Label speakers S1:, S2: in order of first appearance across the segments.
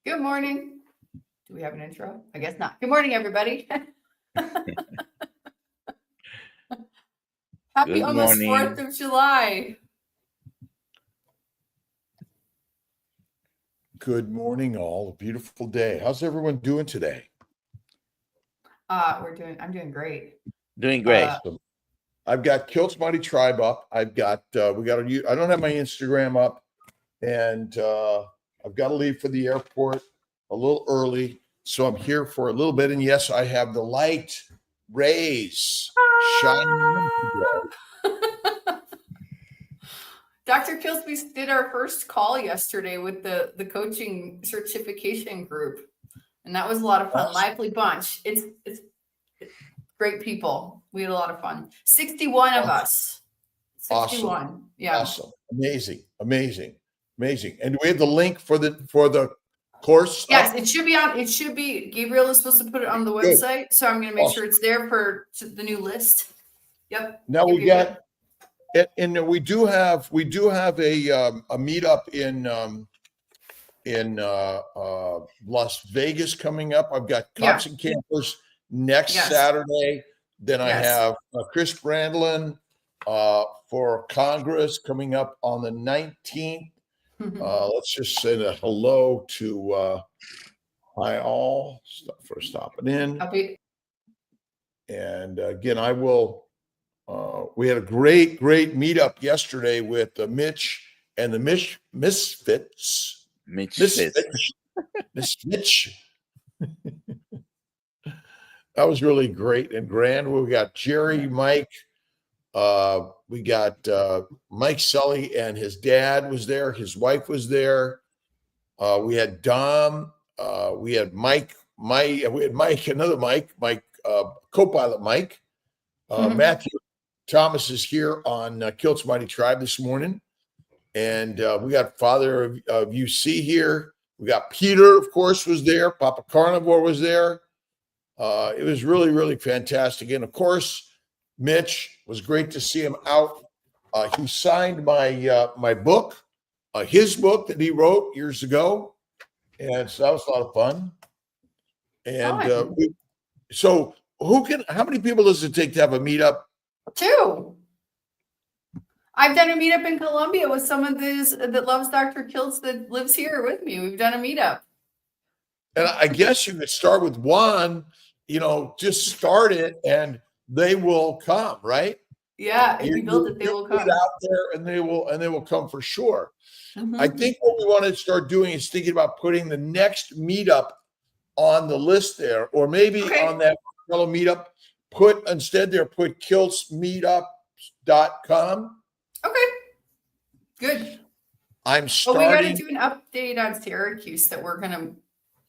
S1: Good morning. Do we have an intro? I guess not. Good morning, everybody. Happy
S2: Good
S1: almost 4th
S2: morning.
S1: of July.
S3: Good morning, all. A beautiful day. How's everyone doing today?
S1: I'm doing great.
S2: Doing great.
S3: I've got Kilt's Mighty Tribe up. I don't have my Instagram up, and I've got to leave for the airport a little early, so I'm here for a little bit. And yes, I have the light rays shining on today.
S1: Dr. Kilsby did our first call yesterday with the coaching certification group, and that was a lot of fun.
S3: Awesome.
S1: Lively bunch. It's great people. We had a lot of fun. 61 of us. 61.
S3: Awesome.
S1: Yeah.
S3: Awesome. Amazing. And we have the link for the course.
S1: Yes, it should be on. It should be. Gabriel is supposed to put it on the website, so I'm going to make sure it's there for the new list. Yep.
S3: Now we got, and we do have a meetup in Las Vegas coming up. I've got Cops and Campers next Saturday. Then I have Chris Brandlin for Congress coming up on the 19th. Let's just say a hello to hi all for stopping in. And again, I will. We had a great meetup yesterday with Mitch and the Misfits. Miss Mitch. That was really great and grand. We got Jerry, Mike. We got Mike Sully and his dad was there. His wife was there. We had Dom. We had Mike. We had Mike, another Mike, co-pilot Mike. Matthew Thomas is here on Kilt's Mighty Tribe this morning. And we got Father of UC here. We got Peter, of course, was there. Papa Carnivore was there. It was really, really fantastic. And of course, Mitch, was great to see him out. He signed my book, his book that he wrote years ago. And so that was a lot of fun. And so how many people does it take to have a meetup?
S1: 2. I've done a meetup in Colombia with someone that loves Dr. Kiltz that lives here with me. We've done a meetup.
S3: And I guess you could start with one, just start it and they will come, right?
S1: Yeah, if you build it, they will come
S3: out there and they will come for sure. I think what we want to start doing is thinking about putting the next meetup on the list there, or maybe on that fellow meetup, put kiltsmeetup.com.
S1: Okay, good.
S3: I'm starting.
S1: We got to do an update on Syracuse that we're gonna.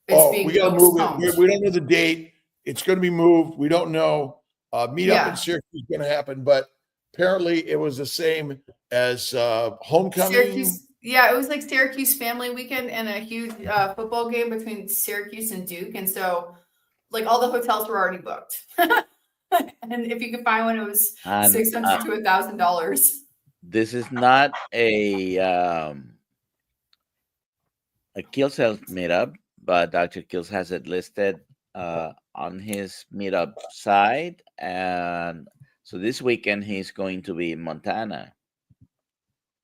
S3: We got to move it. We don't know the date. It's going to be moved. We don't know. Meetup in Syracuse is going to happen, but apparently it was the same as homecoming.
S1: Syracuse, it was like Syracuse family weekend and a huge football game between Syracuse and Duke, and so like all the hotels were already booked. And if you could find one, it was $600 to $1,000.
S2: This is not a Kills Health meetup, but Dr. Kills has it listed on his meetup site, and so this weekend he's going to be in Montana.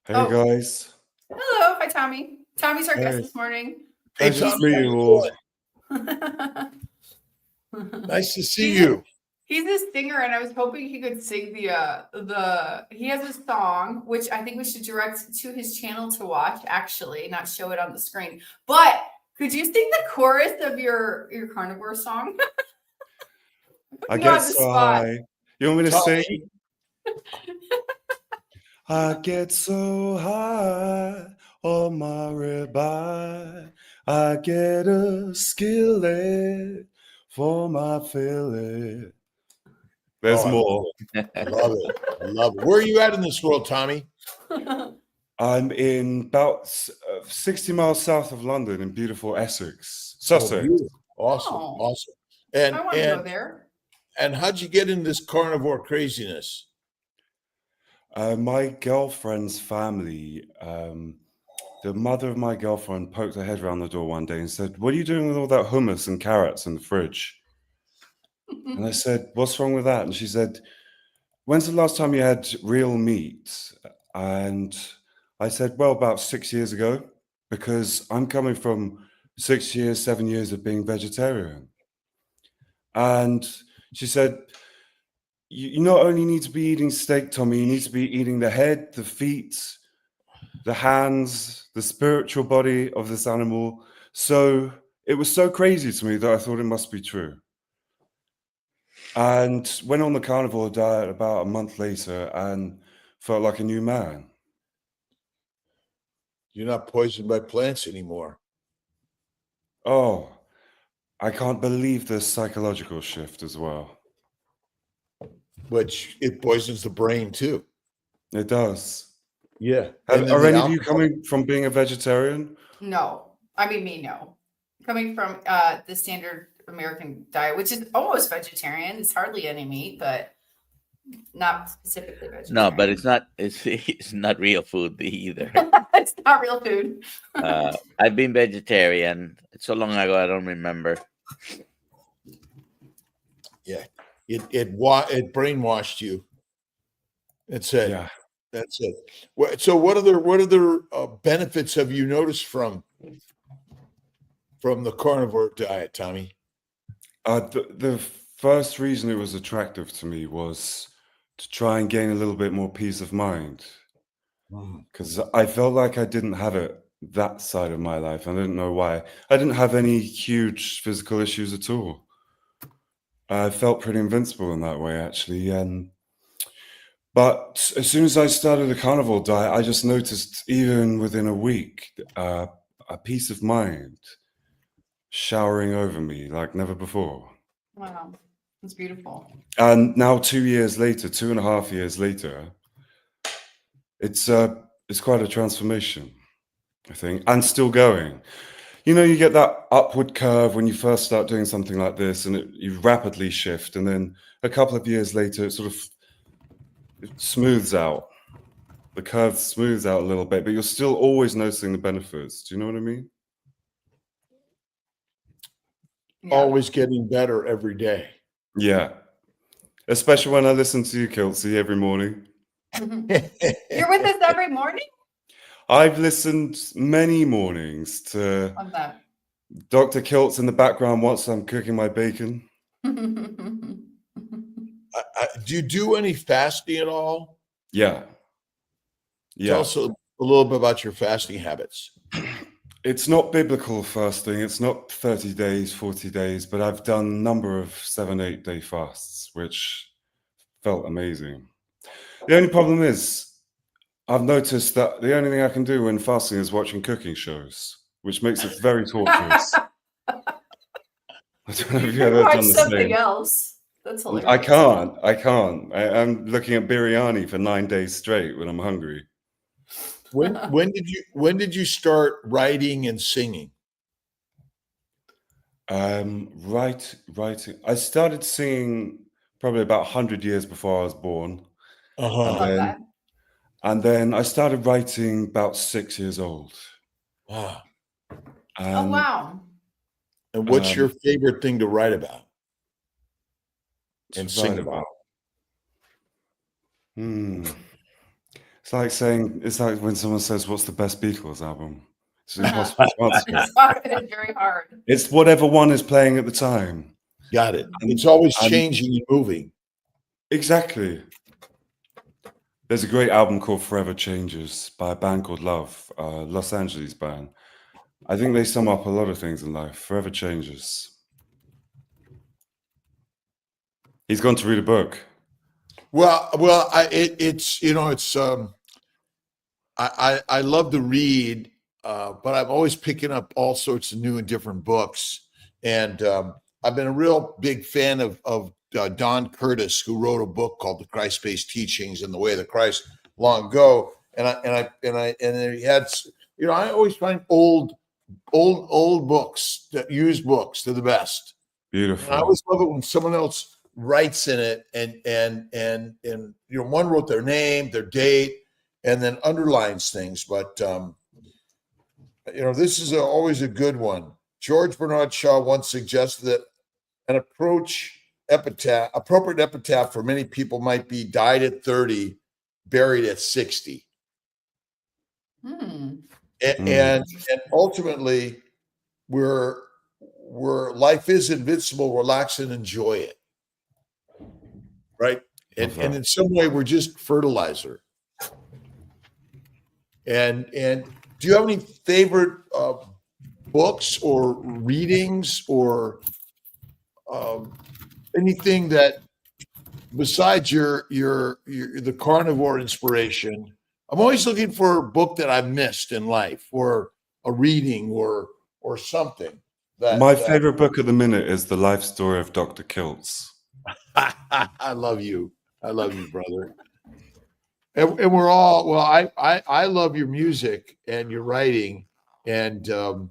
S4: Hey guys.
S1: Hello, hi Tommy. Tommy's our guest this morning.
S4: Nice to meet you all.
S3: Nice to see you.
S1: He's a singer, and I was hoping he could sing he has a song, which I think we should direct to his channel to watch, actually, not show it on the screen. But could you sing the chorus of your carnivore song?
S4: I get so high. You want me to sing? I get so high on my ribeye. I get a skillet for my fillet. There's more.
S3: I love it. Where are you at in this world, Tommy?
S4: I'm in about 60 miles south of London in beautiful Essex, Sussex.
S3: Awesome.
S1: And I want to go there.
S3: And how'd you get into this carnivore craziness?
S4: My girlfriend's family the mother of my girlfriend poked her head around the door one day and said, "What are you doing with all that hummus and carrots in the fridge?" And I said, "What's wrong with that?" And she said, "When's the last time you had real meat?" And I said, "Well, about 6 years ago, because I'm coming from 6 years, 7 years of being vegetarian." And she said, you not only need to be eating steak, Tommy, you need to be eating the head, the feet, the hands, the spiritual body of this animal." So it was so crazy to me that I thought it must be true. And went on the carnivore diet about a month later and felt like a new man.
S3: You're not poisoned by plants anymore.
S4: Oh, I can't believe the psychological shift as well.
S3: Which it poisons the brain too.
S4: It does.
S3: Yeah. And then
S4: Are
S3: the
S4: any of you
S3: alcohol-
S4: coming from being a vegetarian?
S1: No, I mean me, no. Coming from the standard American diet, which is almost vegetarian. It's hardly any meat, but not specifically vegetarian.
S2: No, but it's not. It's not real food either.
S1: It's not real food.
S2: I've been vegetarian. It's so long ago, I don't remember.
S3: Yeah. It brainwashed you. That's it.
S4: Yeah.
S3: That's it. So what other benefits have you noticed from the carnivore diet, Tommy?
S4: The first reason it was attractive to me was to try and gain a little bit more peace of mind, because I felt like I didn't have it that side of my life. I didn't know why. I didn't have any huge physical issues at all. I felt pretty invincible in that way, actually. But as soon as I started the carnivore diet, I just noticed, even within a week, a peace of mind showering over me like never before.
S1: Wow, that's beautiful.
S4: And now 2 years later, 2.5 years later, it's quite a transformation, I think, and still going. You know, you get that upward curve when you first start doing something like this, and you rapidly shift, and then a couple of years later, it smooths out. The curve smooths out a little bit, but you're still always noticing the benefits. Do you know what I mean?
S1: Yeah.
S3: Always getting better every day.
S4: Yeah. Especially when I listen to you, Kelsey, every morning.
S1: You're with us every morning?
S4: I've listened many mornings to
S1: Love that.
S4: Dr. Kiltz in the background whilst I'm cooking my bacon.
S3: Do you do any fasting at all?
S4: Yeah. Yeah.
S3: Tell us a little bit about your fasting habits.
S4: It's not biblical fasting. It's not 30 days, 40 days, but I've done a number of 7-8 day fasts, which felt amazing. The only problem is I've noticed that the only thing I can do when fasting is watching cooking shows, which makes it very torturous. I don't know if you've
S1: You
S4: ever
S1: watch
S4: done the
S1: something
S4: same.
S1: else. That's hilarious.
S4: I can't. I'm looking at biryani for 9 days straight when I'm hungry.
S3: When did you start writing and singing?
S4: Writing. I started singing probably about 100 years before I was born.
S1: I
S3: Uh-huh.
S1: love
S4: then-
S1: that.
S4: And then I started writing about 6 years old.
S3: Wow.
S1: Oh,
S4: And
S1: wow.
S3: And what's your favorite thing to write about and
S4: to
S3: sing
S4: write
S3: about?
S4: It's like when someone says, "What's the best Beatles album?" It's impossible to answer.
S1: It's very hard.
S4: It's whatever one is playing at the time.
S3: Got it. It's always
S4: And-
S3: changing and moving.
S4: Exactly. There's a great album called Forever Changes by a band called Love, Los Angeles band. I think they sum up a lot of things in life. Forever Changes. He's gone to read a book.
S3: Well, I love to read, but I'm always picking up all sorts of new and different books. And I've been a real big fan of Don Curtis, who wrote a book called The Christ-Based Teachings and the Way of the Christ long ago. And he had, I always find old books, used books, they're the best.
S4: Beautiful.
S3: And I always love it when someone else writes in it and one wrote their name, their date, and then underlines things. But This is always a good one. George Bernard Shaw once suggested that an appropriate epitaph for many people might be died at 30, buried at 60.
S1: Hmm.
S3: And ultimately, we're life is invincible, relax and enjoy it. Right. And in some way, we're just fertilizer. And do you have any favorite books or readings or anything that besides the carnivore inspiration? I'm always looking for a book that I've missed in life, or a reading, or something.
S4: My favorite book at the minute is The Life Story of Dr. Kiltz.
S3: I love you, brother. And we're all I love your music and your writing, and it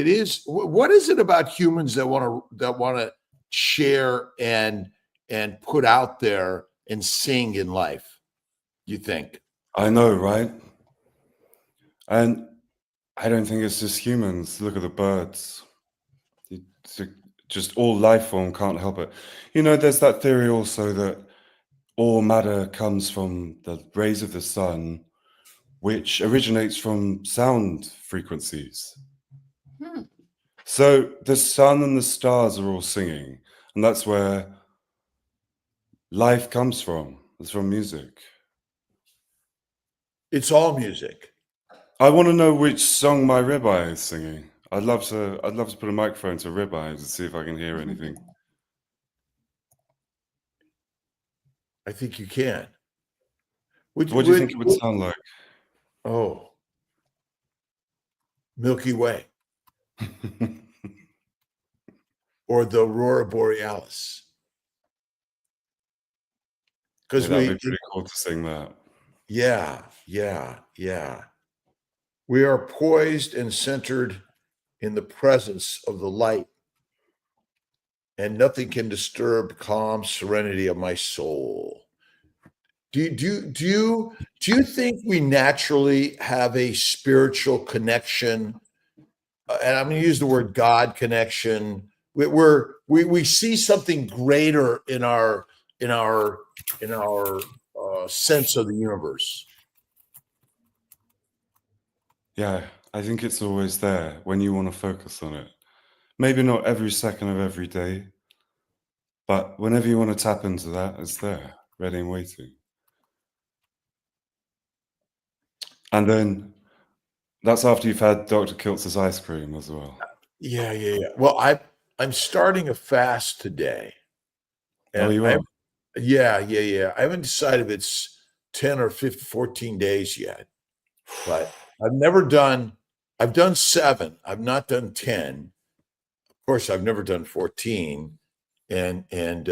S3: is. What is it about humans that want to share and put out there and sing in life, you think?
S4: I know, right? And I don't think it's just humans. Look at the birds. Just all life form can't help it. There's that theory also that all matter comes from the rays of the sun, which originates from sound frequencies. So the sun and the stars are all singing, and that's where life comes from. It's from music.
S3: It's all music.
S4: I want to know which song my ribeye is singing. I'd love to put a microphone to ribeye and see if I can hear anything.
S3: I think you can.
S4: What do you think it would sound like?
S3: Oh, Milky Way. Or the Aurora Borealis. Because
S4: that'd be pretty cool to sing that.
S3: Yeah. We are poised and centered in the presence of the light, and nothing can disturb calm serenity of my soul. Do you think we naturally have a spiritual connection? And I'm going to use the word God connection. We see something greater in our sense of the universe.
S4: Yeah, I think it's always there when you want to focus on it. Maybe not every second of every day, but whenever you want to tap into that, it's there, ready and waiting. And then that's after you've had Dr. Kiltz's ice cream as well.
S3: Yeah. Well, I'm starting a fast today.
S4: And you are?
S3: Yeah. I haven't decided if it's 10 or 15, 14 days yet. But I've done 7. I've not done 10. Of course, I've never done 14. And I'm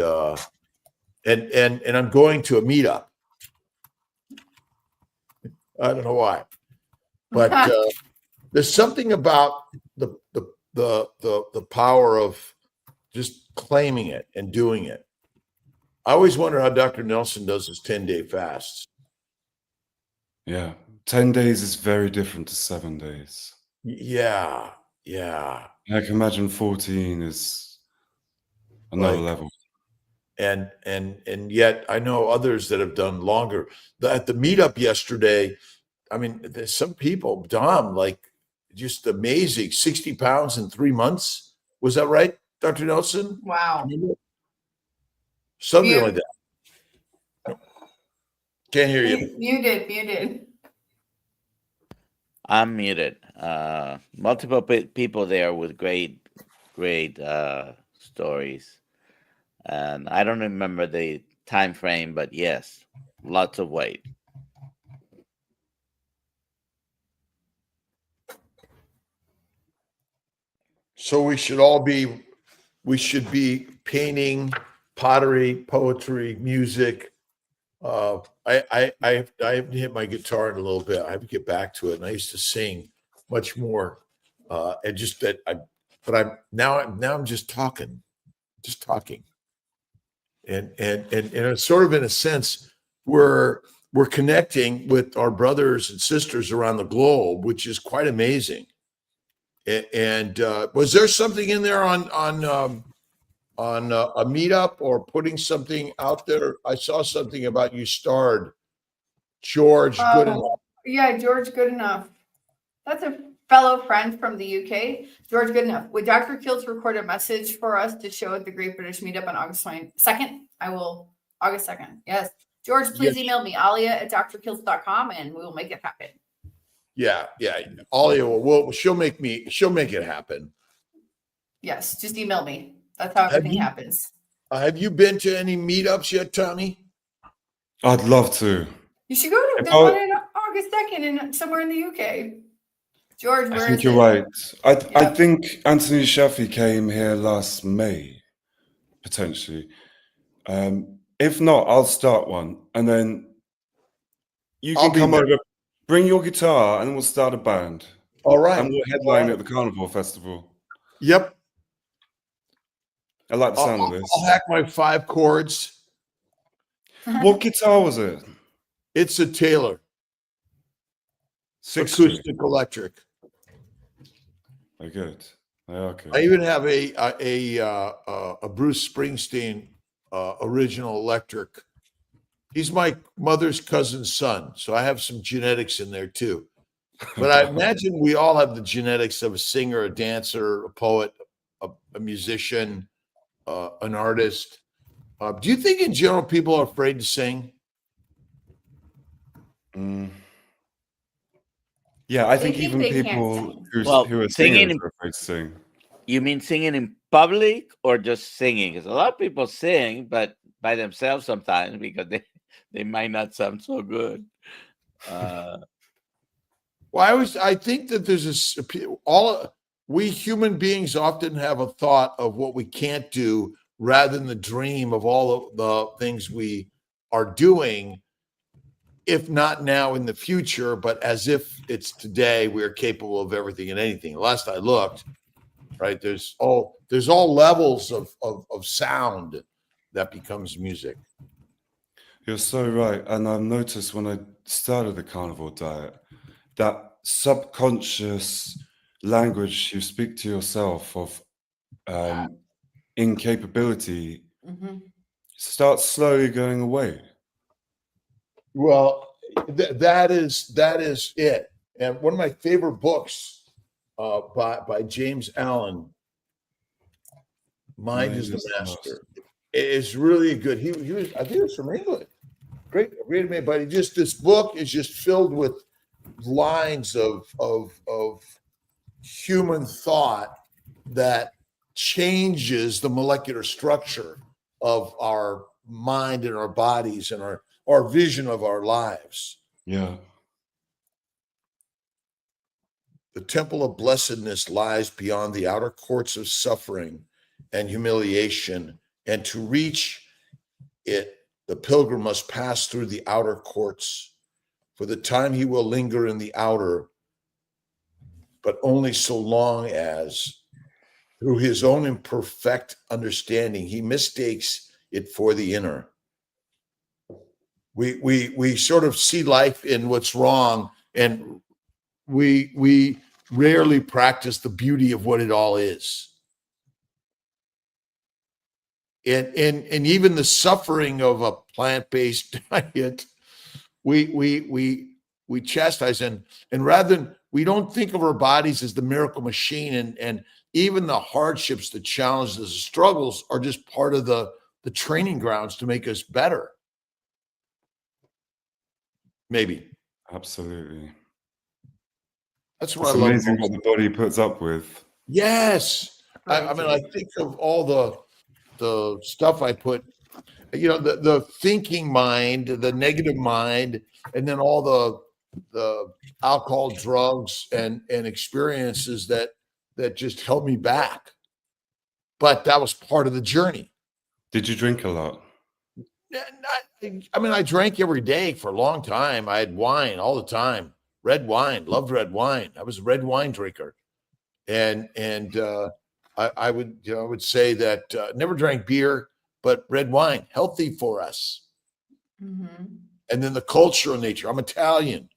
S3: going to a meetup. I don't know why. But there's something about the power of just claiming it and doing it. I always wonder how Dr. Nelson does his 10-day fasts.
S4: Yeah. 10 days is very different to 7 days.
S3: Yeah.
S4: I can imagine 14 is another level.
S3: And yet I know others that have done longer. At the meetup yesterday, I mean, there's some people, Dom, like just amazing, 60 pounds in 3 months. Was that right, Dr. Nelson?
S1: Wow.
S3: Something like that. Can't hear you.
S1: Muted.
S2: I'm muted. Multiple people there with great stories, and I don't remember the time frame, but yes, lots of weight.
S3: So we should be painting, pottery, poetry, music. I haven't hit my guitar in a little bit. I have to get back to it. And I used to sing much more. And just that I'm just talking. And it's sort of in a sense we're we're connecting with our brothers and sisters around the globe, which is quite amazing. And was there something in there on a meetup or putting something out there? I saw something about you starred George Goodenough.
S1: Yeah, George Goodenough. That's a fellow friend from the UK. George Goodenough. Would Dr. Kiltz record a message for us to show at the Great British Meetup on August 22nd? I will. August 2nd. Yes. George, please email me, alia@drkiltz.com, and we will make it happen.
S3: Yeah. Alia she'll make it happen.
S1: Yes, just email me. That's how everything happens.
S3: Have you been to any meetups yet, Tommy?
S4: I'd love to.
S1: You should go to the one on August 2nd in somewhere in the UK. George, where is it?
S4: I think you're right. I think Anthony Shaffi came here last May, potentially. If not, I'll start one, and then you can come over, bring your guitar, and then we'll start a band.
S3: All right.
S4: And we'll headline at the Carnival Festival.
S3: Yep.
S4: I like the sound of this.
S3: I'll hack my 5 chords.
S4: What guitar was it?
S3: It's a Taylor.
S4: 60.
S3: Acoustic electric.
S4: Very good. Okay.
S3: I even have a Bruce Springsteen original electric. He's my mother's cousin's son, so I have some genetics in there too. But I imagine we all have the genetics of a singer, a dancer, a poet, a musician, an artist. Do you think in general people are afraid to sing?
S4: Yeah, I think even people who are singing are afraid to sing.
S2: You mean singing in public or just singing? Because a lot of people sing, but by themselves sometimes because they might not sound so good.
S3: Well, I think that there's we human beings often have a thought of what we can't do rather than the dream of all of the things we are doing, if not now in the future, but as if it's today, we are capable of everything and anything. Last I looked, right, there's all levels of sound that becomes music.
S4: You're so right. And I've noticed when I started the carnivore diet, that subconscious language you speak to yourself of incapability starts slowly going away.
S3: Well, that is it. And one of my favorite books by James Allen, Mind is the Master. It's really good. He was, I think it was from England. Great, but this book is just filled with lines of human thought that changes the molecular structure of our mind and our bodies and our vision of our lives.
S4: Yeah.
S3: The temple of blessedness lies beyond the outer courts of suffering and humiliation, and to reach it, the pilgrim must pass through the outer courts. For the time he will linger in the outer, but only so long as, through his own imperfect understanding, he mistakes it for the inner. We sort of see life in what's wrong, and we rarely practice the beauty of what it all is. And even the suffering of a plant-based diet, we chastise, and rather than, we don't think of our bodies as the miracle machine, and even the hardships, the challenges, the struggles are just part of the training grounds to make us better. Maybe.
S4: Absolutely.
S3: That's what
S4: it's
S3: I love.
S4: Amazing what the body puts up with.
S3: Yes. I mean, I think of all the stuff I put, the thinking mind, the negative mind, and then all the alcohol, drugs, and experiences that just held me back. But that was part of the journey.
S4: Did you drink a lot?
S3: I mean, I drank every day for a long time. I had wine all the time. Red wine, loved red wine. I was a red wine drinker. And I would say that never drank beer, but red wine, healthy for us.
S1: Mm-hmm.
S3: and then the cultural nature. I'm Italian,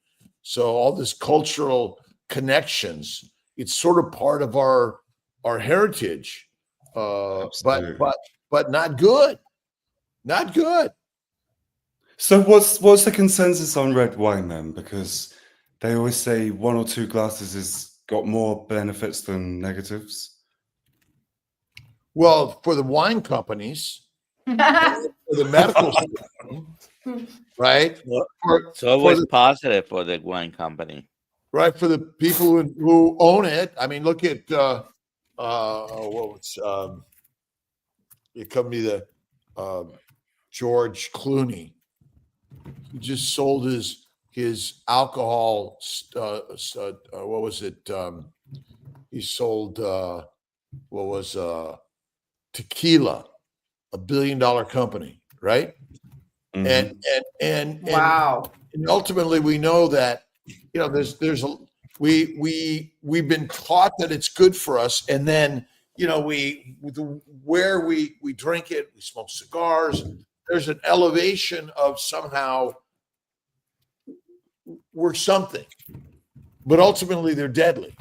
S3: so all this cultural connections. It's sort of part of our heritage,
S4: Absolutely.
S3: but not good. Not good.
S4: So what's the consensus on red wine then? Because they always say 1 or 2 glasses has got more benefits than negatives.
S3: Well, for the wine companies, for the medical system, right?
S2: It's always positive for the wine company.
S3: Right, for the people who own it. I mean, look at what was it could be the George Clooney. He just sold his alcohol. What was it? He sold what was tequila, $1 billion company, right?
S4: Mhm.
S3: And
S1: Wow.
S3: and ultimately we know that there's a we've been taught that it's good for us, and then where we drink it, we smoke cigars. There's an elevation of somehow we're something, but ultimately they're deadly.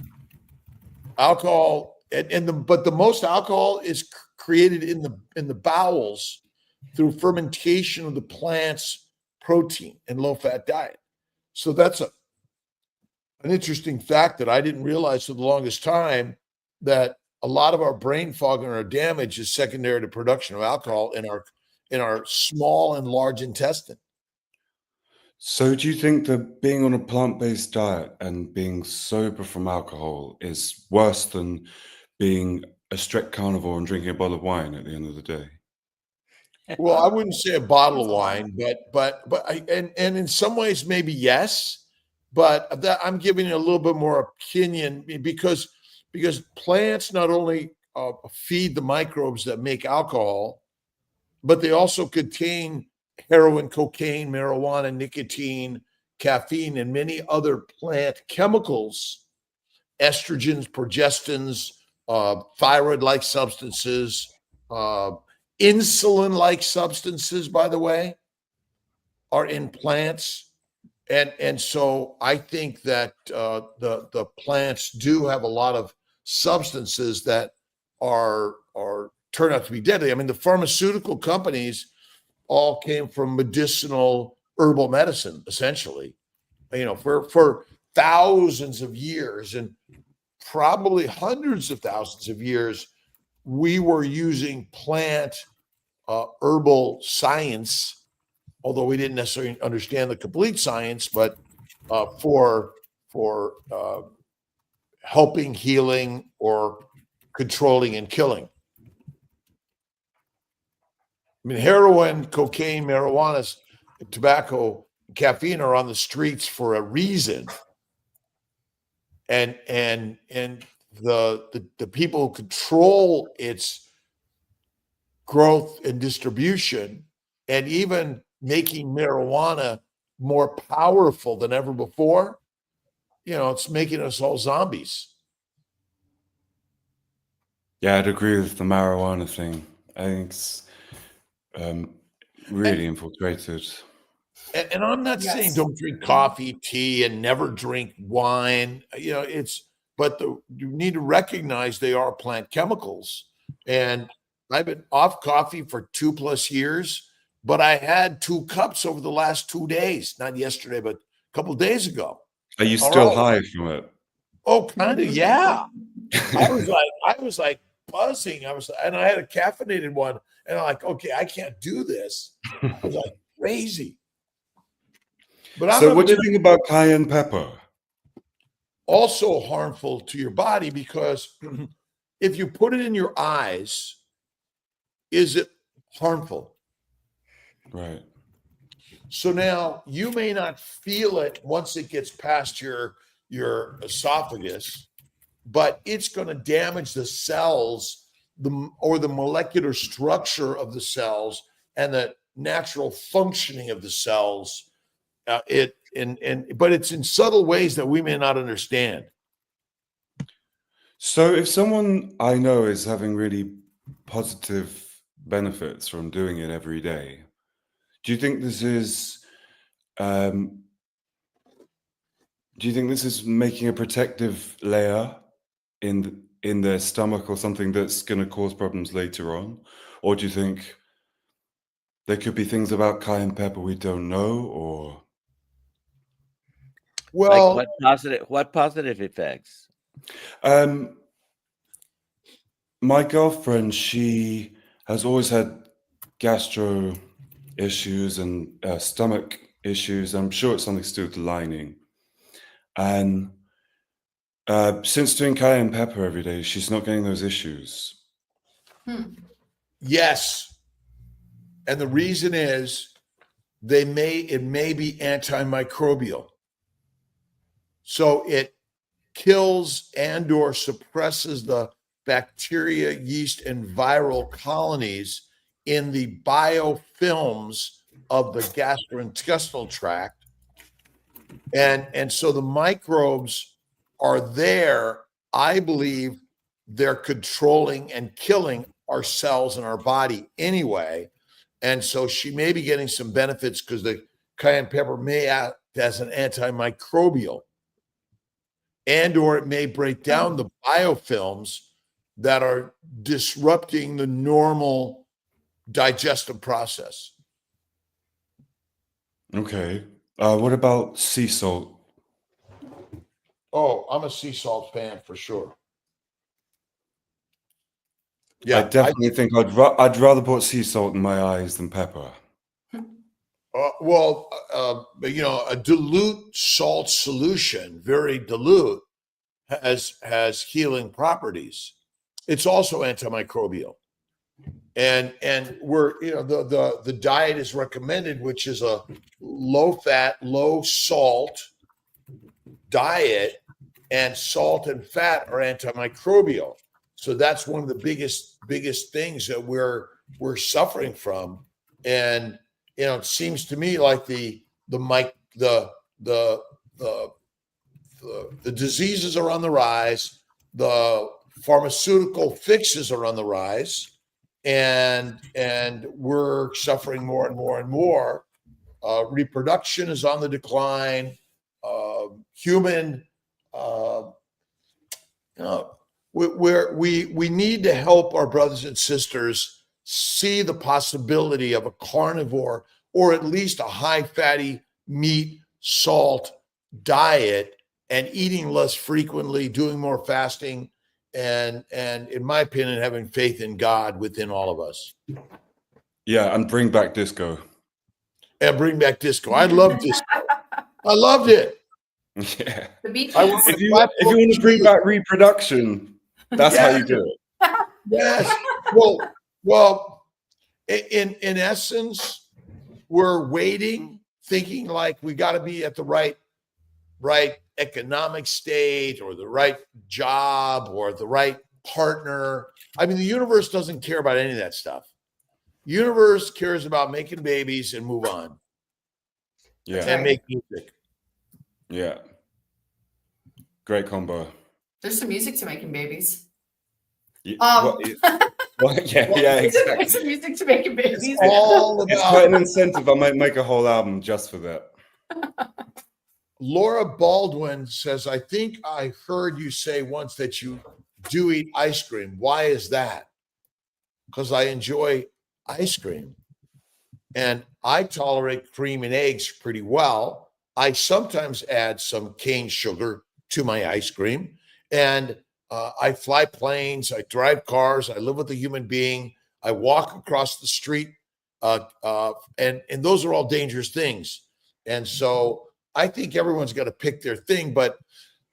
S3: Alcohol but the most alcohol is created in the bowels through fermentation of the plant's protein and low fat diet. So that's an interesting fact that I didn't realize for the longest time, that a lot of our brain fog and our damage is secondary to production of alcohol in our small and large intestine.
S4: So do you think that being on a plant-based diet and being sober from alcohol is worse than being a strict carnivore and drinking a bottle of wine at the end of the day?
S3: Well, I wouldn't say a bottle of wine, but and in some ways maybe yes, but that I'm giving you a little bit more opinion because plants not only feed the microbes that make alcohol, but they also contain heroin, cocaine, marijuana, nicotine, caffeine, and many other plant chemicals, estrogens, progestins, thyroid-like substances, insulin-like substances, by the way, are in plants. And so I think that the plants do have a lot of substances that are turn out to be deadly. I mean, the pharmaceutical companies all came from medicinal herbal medicine, essentially. For thousands of years and probably hundreds of thousands of years, we were using plant herbal science, although we didn't necessarily understand the complete science, but for helping, healing, or controlling and killing. I mean, heroin, cocaine, marijuana, tobacco, caffeine are on the streets for a reason, and the people who control its growth and distribution, and even making marijuana more powerful than ever before, it's making us all zombies.
S4: Yeah, I'd agree with the marijuana thing. I think it's really infiltrated.
S3: And I'm not saying
S1: Yes.
S3: don't drink coffee, tea, and never drink wine. But you need to recognize they are plant chemicals. And I've been off coffee for 2+ years, but I had 2 cups over the last 2 days, not yesterday, but a couple of days ago.
S4: Are you
S3: All
S4: still
S3: right.
S4: high from it?
S3: Oh, kind of, yeah. I was like buzzing. And I had a caffeinated one, and I'm like, okay, I can't do this. I was like crazy. But
S4: So what do you think about cayenne pepper?
S3: Also harmful to your body, because if you put it in your eyes, is it harmful?
S4: Right.
S3: So now you may not feel it once it gets past your esophagus, but it's going to damage the cells, or the molecular structure of the cells and the natural functioning of the cells. But it's in subtle ways that we may not understand.
S4: So if someone I know is having really positive benefits from doing it every day, do you think this is Do you think this is making a protective layer in their stomach or something that's going to cause problems later on? Or do you think there could be things about cayenne pepper we don't know? Or
S3: Well,
S2: Like what positive effects?
S4: My girlfriend, she has always had gastro issues and stomach issues. I'm sure it's something to do with the lining. And since doing cayenne pepper every day, she's not getting those issues.
S3: yes. And the reason is it may be antimicrobial. So it kills and or suppresses the bacteria, yeast, and viral colonies in the biofilms of the gastrointestinal tract. And so the microbes are there. I believe they're controlling and killing our cells in our body anyway. And so she may be getting some benefits because the cayenne pepper may act as an antimicrobial, and or it may break down the biofilms that are disrupting the normal digestive process.
S4: Okay. What about sea salt?
S3: Oh, I'm a sea salt fan for sure.
S4: I
S3: Yeah,
S4: definitely think I'd rather put sea salt in my eyes than pepper.
S3: a dilute salt solution, very dilute, has healing properties. It's also antimicrobial, and we're the diet is recommended, which is a low fat, low salt diet, and salt and fat are antimicrobial. So that's one of the biggest things that we're suffering from, and it seems to me like the diseases are on the rise, the pharmaceutical fixes are on the rise, and we're suffering more and more and more. Reproduction is on the decline. Human, we need to help our brothers and sisters see the possibility of a carnivore or at least a high fatty meat, salt diet, and eating less frequently, doing more fasting, and in my opinion, having faith in God within all of us.
S4: Yeah, and bring back disco.
S3: And bring back disco. I love disco. I loved it.
S4: Yeah.
S1: The beach.
S4: If you want to bring back reproduction, that's how you do it.
S3: Yes. Well, in essence, we're waiting, thinking like we got to be at the right economic state or the right job or the right partner. I mean, the universe doesn't care about any of that stuff. Universe cares about making babies and move on.
S4: Yeah.
S3: And make music.
S4: Yeah. Great combo.
S1: There's some music to making babies.
S4: Yeah,
S1: There's
S4: exactly.
S1: some music to making babies.
S4: It's quite an incentive. I might make a whole album just for that.
S3: Laura Baldwin says, I think I heard you say once that you do eat ice cream. Why is that? Because I enjoy ice cream. And I tolerate cream and eggs pretty well. I sometimes add some cane sugar to my ice cream. And I fly planes. I drive cars. I live with a human being. I walk across the street. And those are all dangerous things. And so I think everyone's got to pick their thing. But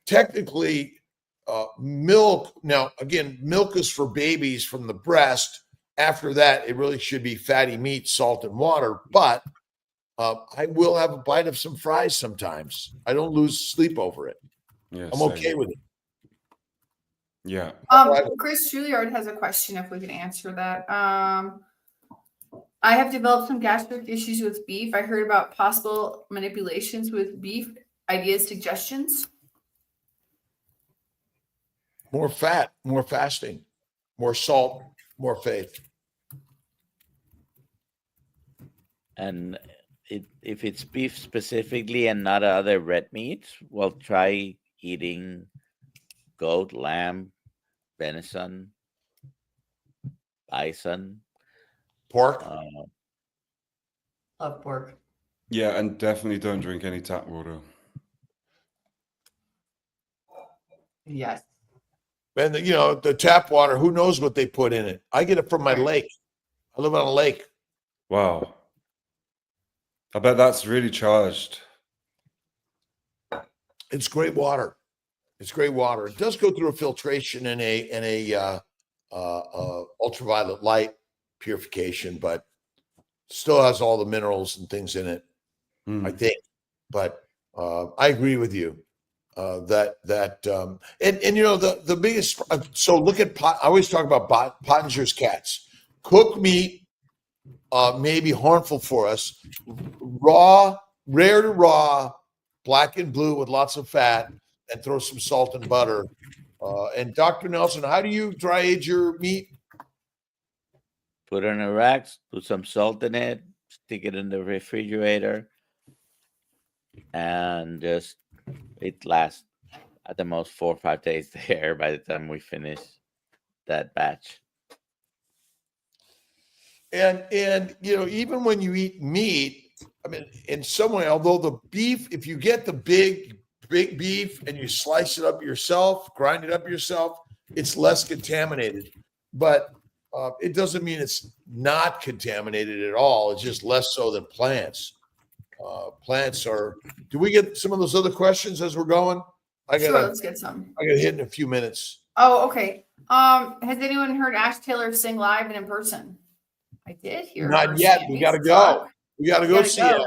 S3: technically, milk, now, again, milk is for babies from the breast. After that, it really should be fatty meat, salt, and water. But I will have a bite of some fries sometimes. I don't lose sleep over it.
S4: Yeah,
S3: I'm okay with it.
S4: Yeah.
S1: Chris Juilliard has a question if we can answer that. I have developed some gastric issues with beef. I heard about possible manipulations with beef. Ideas, suggestions?
S3: More fat, more fasting, more salt, more faith.
S2: And if it's beef specifically and not other red meats, well, try eating goat, lamb, venison, bison.
S3: Pork.
S1: Love pork.
S4: Yeah, and definitely don't drink any tap water.
S1: Yes.
S3: And the tap water, who knows what they put in it? I get it from my lake. I live on a lake.
S4: Wow. I bet that's really charged.
S3: It's great water. It's great water. It does go through a filtration and a ultraviolet light purification, but still has all the minerals and things in it, I think. But I agree with you the biggest. So look at I always talk about Pottinger's cats. Cooked meat may be harmful for us. Raw, rare to raw, black and blue with lots of fat, and throw some salt and butter. And Dr. Nelson, how do you dry age your meat?
S2: Put it in a rack, put some salt in it, stick it in the refrigerator, and just it lasts at the most 4 or 5 days there by the time we finish that batch.
S3: And even when you eat meat, I mean, in some way, although the beef, if you get the big beef and you slice it up yourself, grind it up yourself, it's less contaminated. But it doesn't mean it's not contaminated at all. It's just less so than plants. Plants are. Do we get some of those other questions as we're going?
S1: Sure, let's get some.
S3: I got to hit in a few minutes.
S1: Oh, okay. Has anyone heard Ash Taylor sing live and in person? I did hear.
S3: Not yet. We got to go. We got to go see it.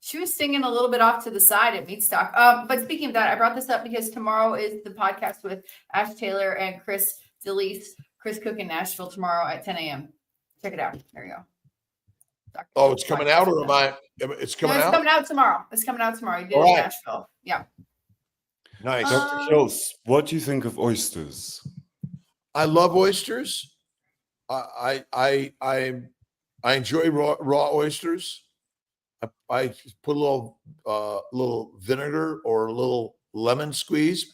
S1: She was singing a little bit off to the side at Meatstock. But speaking of that, I brought this up because tomorrow is the podcast with Ash Taylor and Chris DeLeese, Chris Cook in Nashville tomorrow at 10 a.m. Check it out. There you go.
S3: Oh, it's coming out, or am I? It's coming out.
S1: It's coming out tomorrow. It's coming out tomorrow. You did it in Nashville. Yeah.
S3: Nice.
S4: Dr. Schultz, what do you think of oysters?
S3: I love oysters. I enjoy raw oysters. I put a little vinegar or a little lemon squeeze,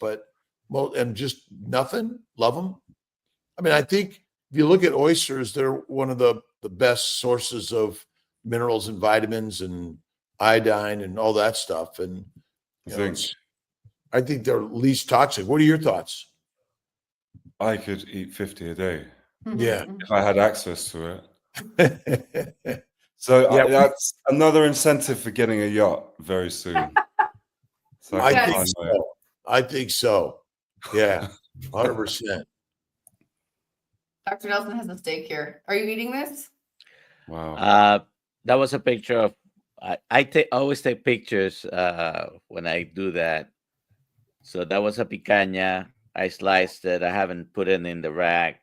S3: and just nothing. Love them. I mean, I think if you look at oysters, they're one of the best sources of minerals and vitamins and iodine and all that stuff. And I think they're least toxic. What are your thoughts?
S4: I could eat 50 a day.
S3: Yeah.
S4: If I had access to it. So that's another incentive for getting a yacht very soon. So
S3: I think so. Yeah, 100%.
S1: Dr. Nelson has a steak here. Are you eating this?
S2: Wow. That was a picture of. I always take pictures when I do that. So that was a picanha. I sliced it. I haven't put it in the rack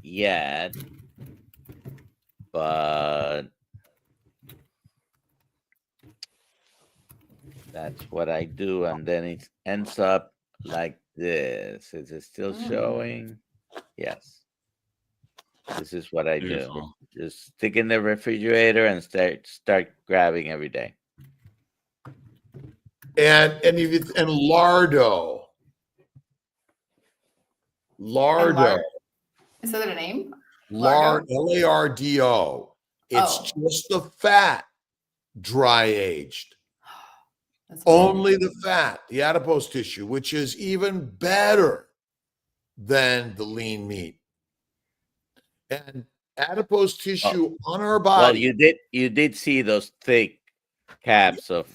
S2: yet, but that's what I do, and then it ends up like this. Is it still showing? Yes. This is what I do. Just stick in the refrigerator and start grabbing every day.
S3: And lardo. Lardo.
S1: Is that a name?
S3: Lardo. It's just the fat dry aged. Only the fat, the adipose tissue, which is even better than the lean meat. And adipose tissue on our body.
S2: Well, you did see those thick caps of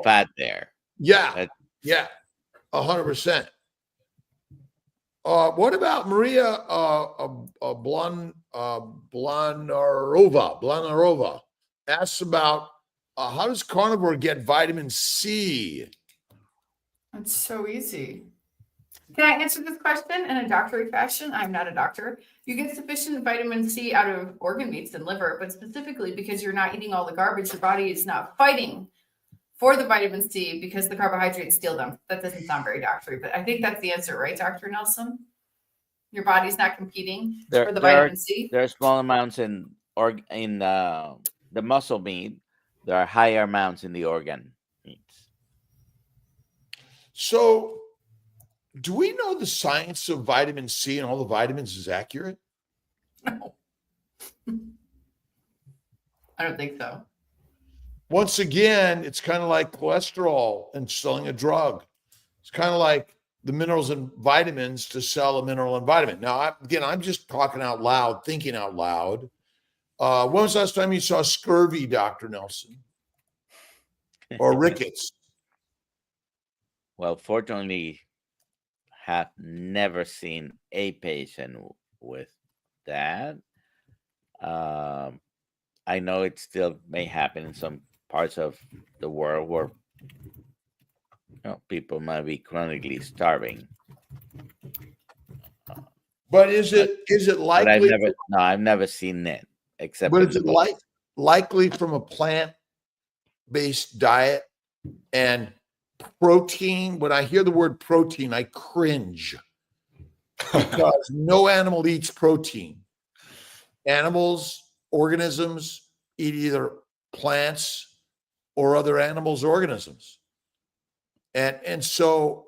S2: fat there.
S3: Yeah. 100%. What about Maria Blanarova asks about how does carnivore get vitamin C?
S1: It's so easy. Can I answer this question in a doctory fashion? I'm not a doctor. You get sufficient vitamin C out of organ meats and liver, but specifically because you're not eating all the garbage, your body is not fighting for the vitamin C because the carbohydrates steal them. That doesn't sound very doctory, but I think that's the answer, right, Dr. Nelson? Your body's not competing for the vitamin C.
S2: There are small amounts in the muscle meat, there are higher amounts in the organ meats.
S3: So, do we know the science of vitamin C and all the vitamins is accurate?
S1: No. I don't think so.
S3: Once again, it's kind of like cholesterol and selling a drug. It's kind of like the minerals and vitamins to sell a mineral and vitamin. Now, I'm just talking out loud, thinking out loud. When was the last time you saw scurvy, Dr. Nelson? Or rickets?
S2: Well, fortunately, have never seen a patient with that. I know it still may happen in some parts of the world where people might be chronically starving.
S3: But is it
S2: But
S3: likely?
S2: I've never seen it except.
S3: But is it likely from a plant-based diet and protein? When I hear the word protein, I cringe because no animal eats protein. Animals, organisms eat either plants or other animals' organisms. And so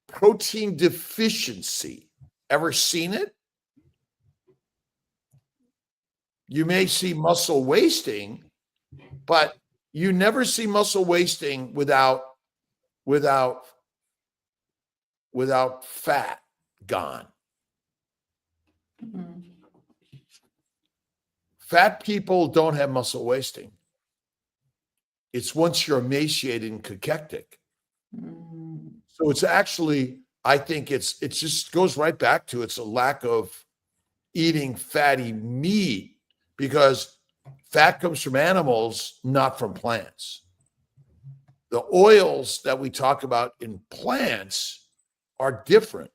S3: protein deficiency, ever seen it? You may see muscle wasting, but you never see muscle wasting without fat gone.
S1: Mhm.
S3: Fat people don't have muscle wasting. It's once you're emaciated and cachectic.
S1: Mm.
S3: So it's actually, I think it just goes right back to it's a lack of eating fatty meat, because fat comes from animals, not from plants. The oils that we talk about in plants are different,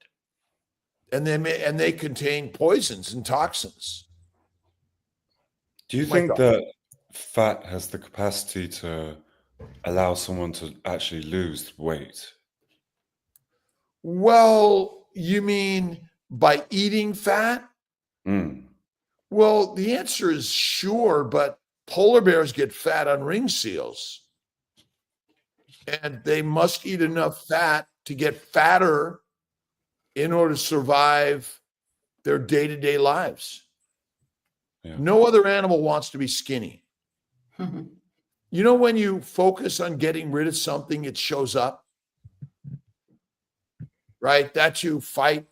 S3: and they contain poisons and toxins.
S4: Do you think that fat has the capacity to allow someone to actually lose weight?
S3: Well, you mean by eating fat?
S4: Mm.
S3: Well, the answer is sure, but polar bears get fat on ring seals. And they must eat enough fat to get fatter in order to survive their day-to-day lives.
S4: Yeah.
S3: No other animal wants to be skinny.
S1: Mhm.
S3: You know, when you focus on getting rid of something, it shows up, right? That you fight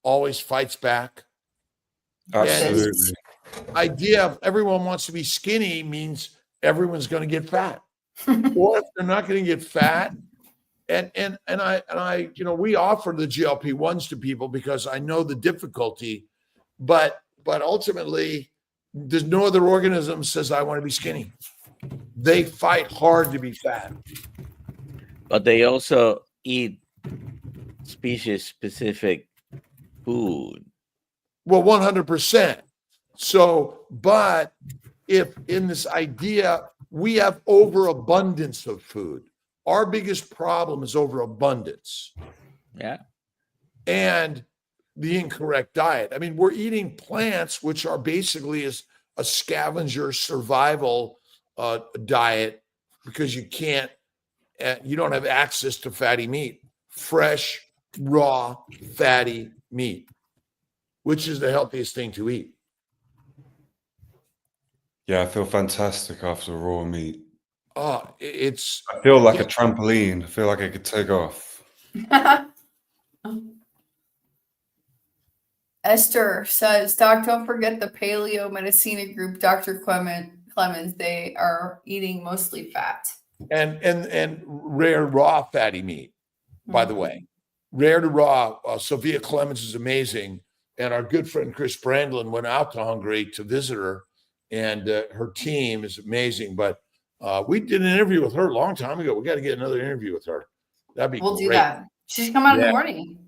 S3: always fights back.
S4: Absolutely.
S3: Idea of everyone wants to be skinny means everyone's going to get fat. Or if they're not going to get fat, and I we offer the GLP-1s to people because I know the difficulty, but ultimately there's no other organism says I want to be skinny. They fight hard to be fat.
S2: But they also eat species-specific food.
S3: Well, 100%. So, but if in this idea we have overabundance of food, our biggest problem is overabundance.
S2: Yeah.
S3: And the incorrect diet. I mean, we're eating plants, which are basically a scavenger survival diet, because you don't have access to fatty meat, fresh, raw, fatty meat, which is the healthiest thing to eat.
S4: Yeah, I feel fantastic after raw meat.
S3: I
S4: feel like a trampoline. I feel like I could take off.
S1: Esther says, Doc, don't forget the Paleo Medicina group, Dr. Clemens. They are eating mostly fat.
S3: And rare raw fatty meat, by the way. Rare to raw. Sophia Clemens is amazing. And our good friend Chris Brandlin went out to Hungary to visit her, and her team is amazing. But we did an interview with her a long time ago. We got to get another interview with her. That'd be
S1: We'll
S3: great.
S1: do that. She should come out in the morning.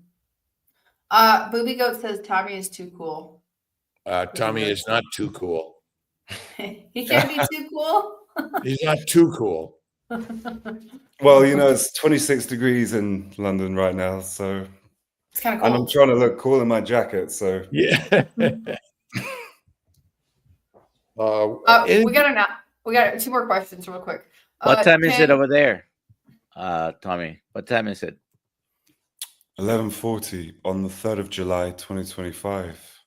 S1: Booby Goat says Tommy is too cool.
S3: Tommy is not too cool.
S1: He can't be too cool.
S3: He's not too cool.
S4: Well, it's 26 degrees in London right now, so
S1: It's kind of
S4: and
S1: cold.
S4: I'm trying to look cool in my jacket, so
S3: Yeah.
S1: We got We got 2 more questions real quick.
S2: What time is it
S1: Ken-
S2: over there, Tommy? What time is it?
S4: 11:40 on the 3rd of July, 2025.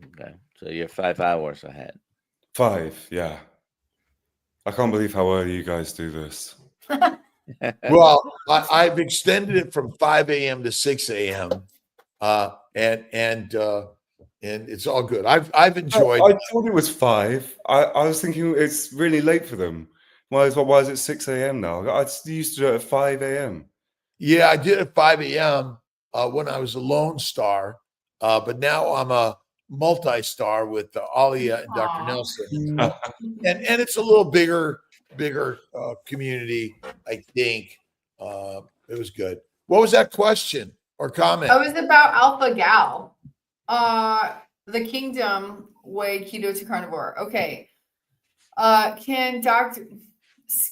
S2: Okay, so you're 5 hours ahead.
S4: 5, yeah. I can't believe how early you guys do this.
S3: Well, I've extended it from 5 a.m. to 6 a.m. And it's all good. I've enjoyed.
S4: I thought it was 5. I was thinking it's really late for them. Why is it 6 a.m. now? I used to do it at 5 a.m.
S3: Yeah, I did at 5 a.m. When I was a Lone Star, but now I'm a multi-star with Alia and Dr.
S1: Aw.
S3: Nelson, and it's a little bigger community. I think it was good. What was that question or comment?
S1: That was about Alpha Gal. The Kingdom Way Keto to Carnivore. Okay.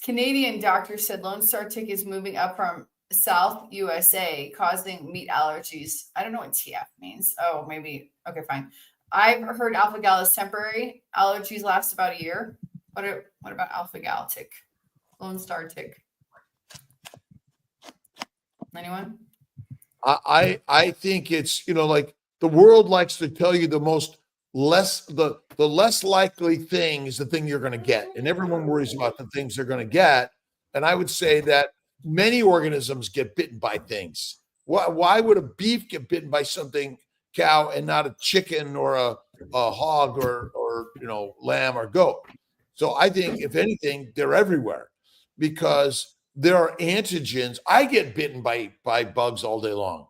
S1: Canadian doctor said Lone Star tick is moving up from South USA, causing meat allergies. I don't know what TF means. Oh, maybe. Okay, fine. I've heard alpha gal is temporary. Allergies last about a year. What about alpha gal tick? Lone Star tick. Anyone?
S3: I think it's, like the world likes to tell you the less likely thing is the thing you're going to get, and everyone worries about the things they're going to get. And I would say that many organisms get bitten by things. Why would a beef get bitten by something cow and not a chicken or a hog or lamb or goat? So I think if anything, they're everywhere because there are antigens. I get bitten by bugs all day long,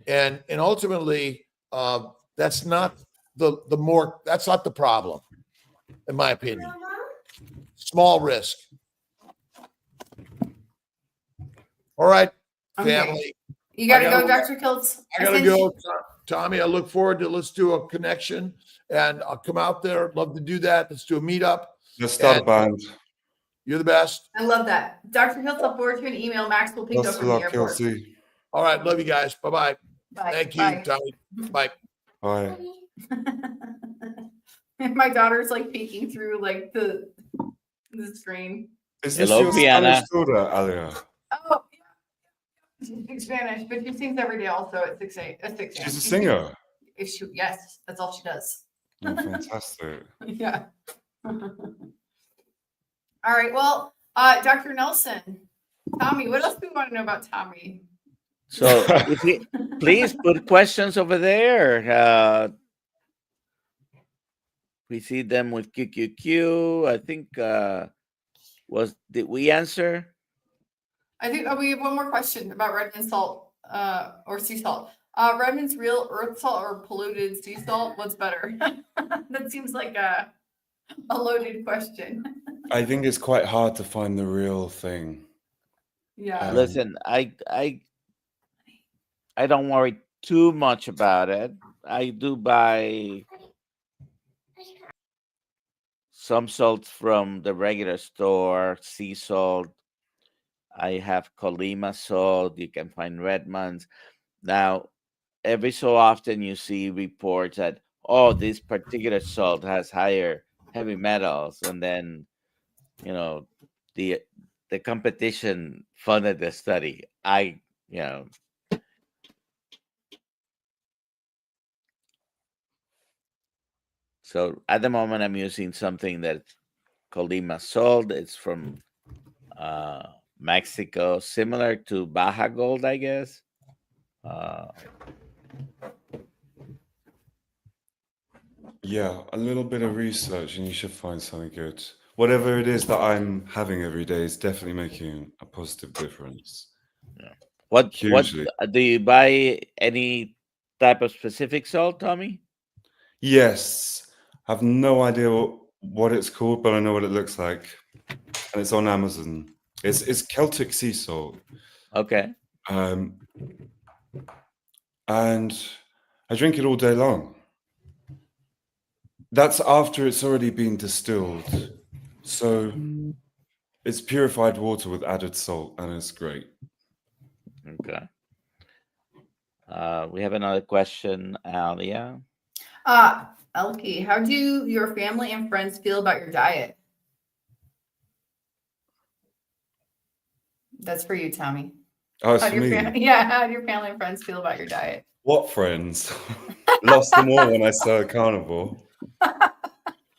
S3: and ultimately that's not that's not the problem, in my opinion. Small risk. All right, family.
S1: Okay. You got to
S3: I
S1: go, Dr. Kiltz.
S3: I gotta go, Tommy. I look forward to let's do a connection, and I'll come out there. Love to do that. Let's do a meetup.
S4: Let's start a band.
S3: You're the best.
S1: I love that. Dr. Kiltz, I'll forward you an email. Max will pick you up
S4: Best
S1: from
S4: of
S1: the
S4: luck,
S1: airport.
S4: Kelsey.
S3: All right, love you guys. Bye-bye.
S1: Bye.
S3: Thank you,
S1: Bye.
S3: Tommy. Bye.
S4: Bye.
S1: My daughter's like peeking through like the screen.
S4: Is this
S2: Hello,
S4: your
S2: Piana.
S4: Spanish daughter, Alia?
S1: Oh, yeah. She speaks Spanish, but she sings every day also at 6 a.m.
S4: She's a singer.
S1: Yes, that's all she does.
S4: Oh, fantastic.
S1: Yeah. All right. Well, Dr. Nelson, Tommy, what else do we want to know about Tommy?
S2: So please put questions over there. We see them with QQQ. I think did we answer?
S1: I think we have one more question about Redmond salt or sea salt. Redmond's real earth salt or polluted sea salt? What's better? That seems like a loaded question.
S4: I think it's quite hard to find the real thing.
S1: Yeah.
S2: Listen, I don't worry too much about it. I do buy some salt from the regular store, sea salt. I have Colima salt. You can find Redmond's. Now, every so often you see reports that, oh, this particular salt has higher heavy metals. And then, the competition funded the study. So at the moment I'm using something that's Colima salt. It's from Mexico, similar to Baja Gold, I guess.
S4: Yeah, a little bit of research and you should find something good. Whatever it is that I'm having every day is definitely making a positive difference.
S2: Yeah. What
S4: Hugely.
S2: do you buy? Any type of specific salt, Tommy?
S4: Yes. I have no idea what it's called, but I know what it looks like. And it's on Amazon. It's Celtic sea salt.
S2: Okay.
S4: And I drink it all day long. That's after it's already been distilled. So it's purified water with added salt, and it's great.
S2: Okay. We have another question, Alia.
S1: Elkie, how do your family and friends feel about your diet? That's for you, Tommy.
S4: Oh, it's
S1: How
S4: for
S1: do your
S4: me.
S1: how do your family and friends feel about your diet?
S4: What friends? Lost them all when I started carnivore.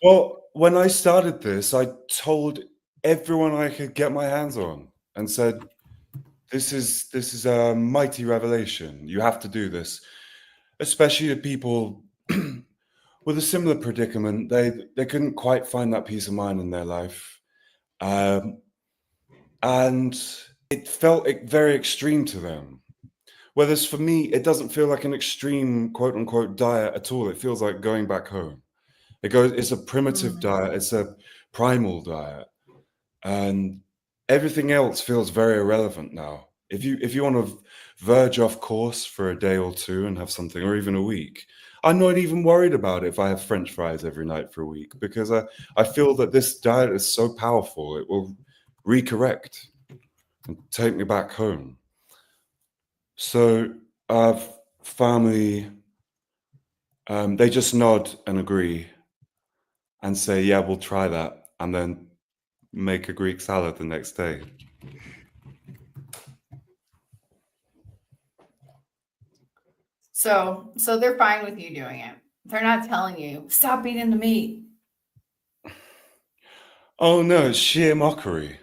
S4: Well, when I started this, I told everyone I could get my hands on and said, this is a mighty revelation. You have to do this. Especially the people with a similar predicament. They couldn't quite find that peace of mind in their life. And it felt very extreme to them. Whereas for me, it doesn't feel like an extreme quote unquote diet at all. It feels like going back home. It's a primitive diet, it's a primal diet. And everything else feels very irrelevant now. If you want to verge off course for a day or two and have something, or even a week, I'm not even worried about it if I have French fries every night for a week, because I feel that this diet is so powerful, it will recorrect and take me back home. So family, they just nod and agree and say, yeah, we'll try that, and then make a Greek salad the next day.
S1: So they're fine with you doing it. They're not telling you, stop eating the meat.
S4: Oh no, it's sheer mockery. It's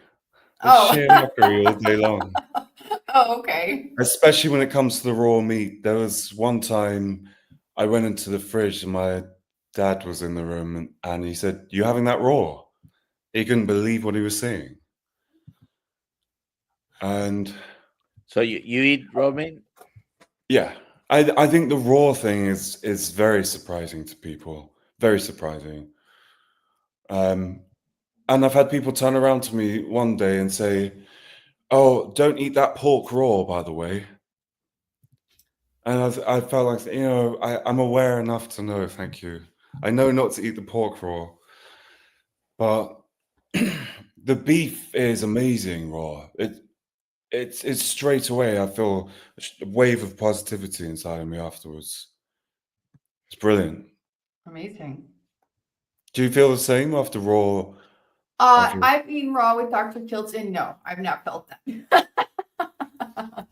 S1: Oh.
S4: sheer mockery all day long.
S1: Oh, okay.
S4: Especially when it comes to the raw meat. There was one time I went into the fridge and my dad was in the room and he said, "You having that raw?" He couldn't believe what he was seeing. And
S2: So you eat raw meat?
S4: yeah, I think the raw thing is very surprising to people. Very surprising. And I've had people turn around to me one day and say, "Oh, don't eat that pork raw, by the way." And I felt like, I'm aware enough to know, thank you. I know not to eat the pork raw, but the beef is amazing raw. It's straight away. I feel a wave of positivity inside of me afterwards. It's brilliant.
S1: Amazing.
S4: Do you feel the same after raw?
S1: I've eaten raw with Dr. Kilton. No, I've not felt that.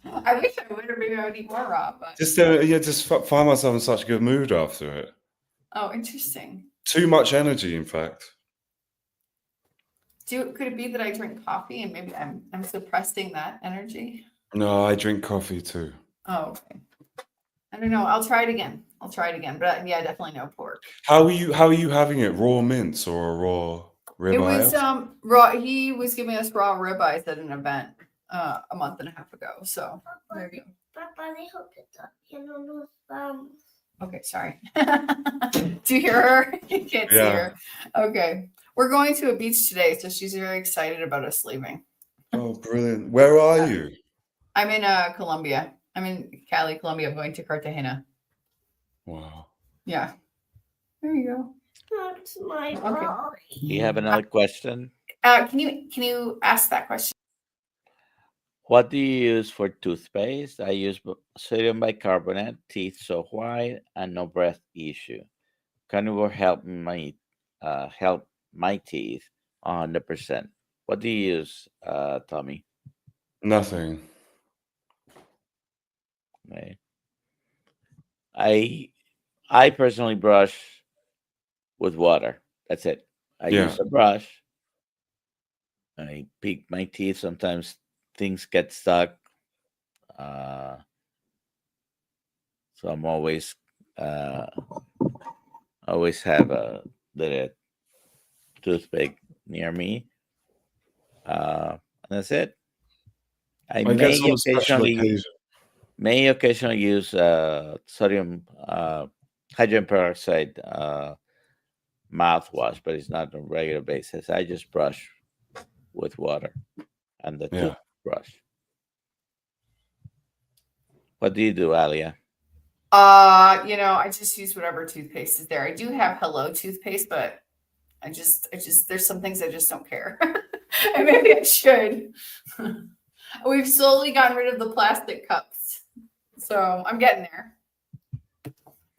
S1: I wish I would, or maybe I would eat more raw, but
S4: Just find myself in such a good mood after it.
S1: oh, interesting.
S4: Too much energy, in fact.
S1: Could it be that I drink coffee and maybe I'm suppressing that energy?
S4: No, I drink coffee too.
S1: Oh, okay. I don't know. I'll try it again. But yeah, definitely no pork.
S4: How are you having it? Raw mince or a raw ribeye?
S1: It was raw. He was giving us raw ribeyes at an event a month and a half ago. So there you go. Okay, sorry. Do you hear her? You can't see her. Okay. We're going to a beach today, so she's very excited about us leaving.
S4: Oh, brilliant. Where are you?
S1: I'm in Colombia. I'm in Cali, Colombia. I'm going to Cartagena.
S4: Wow.
S1: Yeah. There you go.
S5: That's my
S1: Okay.
S5: body.
S2: You have another question?
S1: Can you ask that question?
S2: What do you use for toothpaste? I use sodium bicarbonate, teeth so white, and no breath issue. Carnivore help my teeth 100%. What do you use, Tommy?
S4: Nothing.
S2: Right. I personally brush with water. That's it. I use a brush. I pick my teeth. Sometimes things get stuck. So I'm always have a little toothpick near me. And that's it. I
S4: guess on a special occasion.
S2: may occasionally use sodium hydrogen peroxide mouthwash, but it's not on a regular basis. I just brush with water and the toothbrush. What do you do, Alia?
S1: I just use whatever toothpaste is there. I do have Hello toothpaste, but I just there's some things I just don't care. And maybe I should. We've slowly gotten rid of the plastic cups. So I'm getting there.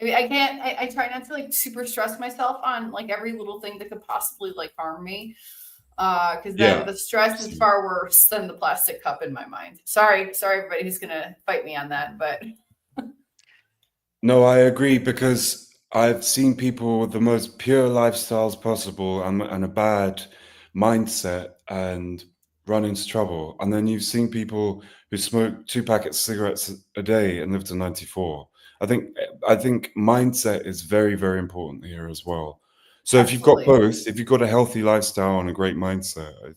S1: I mean, I can't. I try not to like super stress myself on like every little thing that could possibly like harm me. Because then
S4: Yeah.
S1: the stress is far worse than the plastic cup in my mind. Sorry, everybody who's gonna fight me on that, but
S4: No, I agree because I've seen people with the most pure lifestyles possible and a bad mindset and run into trouble. And then you've seen people who smoke 2 packets of cigarettes a day and live to 94. I think mindset is very, very important here as well. So if you've got
S1: absolutely.
S4: both, if you've got a healthy lifestyle and a great mindset,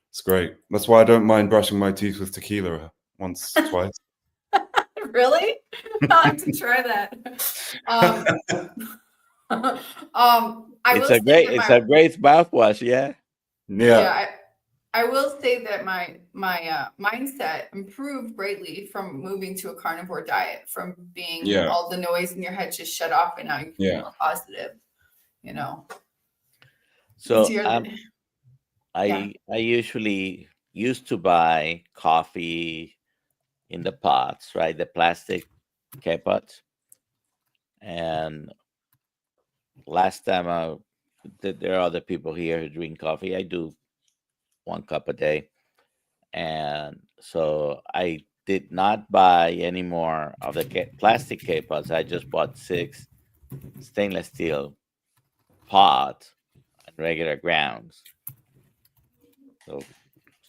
S4: it's great. That's why I don't mind brushing my teeth with tequila once, twice.
S1: Really? I'll have to try that. I will say that
S2: It's a great mouthwash, yeah.
S1: yeah, I will say that my mindset improved greatly from moving to a carnivore diet, from being
S4: Yeah.
S1: all the noise in your head just shut off, and now you can be more positive. You know.
S2: So
S1: Yeah.
S2: I usually used to buy coffee in the pots, right? The plastic K-pots. And last time there are other people here who drink coffee. I do 1 cup a day. And so I did not buy any more of the plastic K-pots. I just bought 6 stainless steel pots and regular grounds. So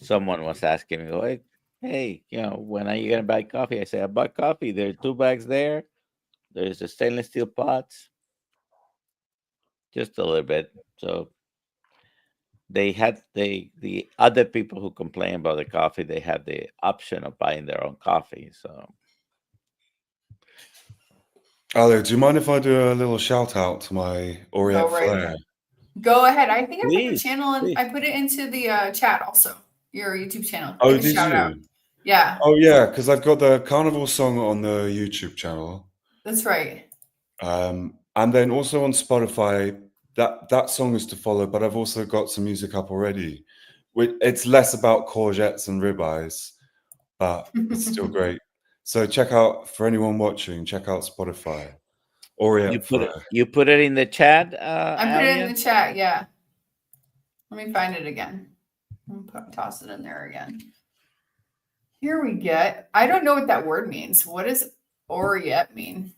S2: someone was asking me, like, hey, when are you going to buy coffee? I said, I bought coffee. There are 2 bags there. There's the stainless steel pots, just a little bit. So they had the other people who complain about the coffee, they have the option of buying their own coffee. So
S4: Ale, do you mind if I do a little shout out to my Orient Flair?
S1: Go ahead. I think I put the
S2: please,
S1: channel and
S2: please.
S1: I put it into the chat also. Your YouTube channel.
S4: Oh,
S1: Give a
S4: did
S1: shout
S4: you?
S1: out. Yeah,
S4: Oh, yeah, because I've got the Carnival song on the YouTube channel.
S1: that's right.
S4: And then also on Spotify, that song is to follow, but I've also got some music up already. It's less about courgettes and ribeyes, but it's still great. So for anyone watching, check out Spotify. Orient Flair.
S2: You put it in the chat,
S1: I put it in
S2: Alia?
S1: the chat. Yeah. Let me find it again. Toss it in there again. Here we get. I don't know what that word means. What does Orient mean?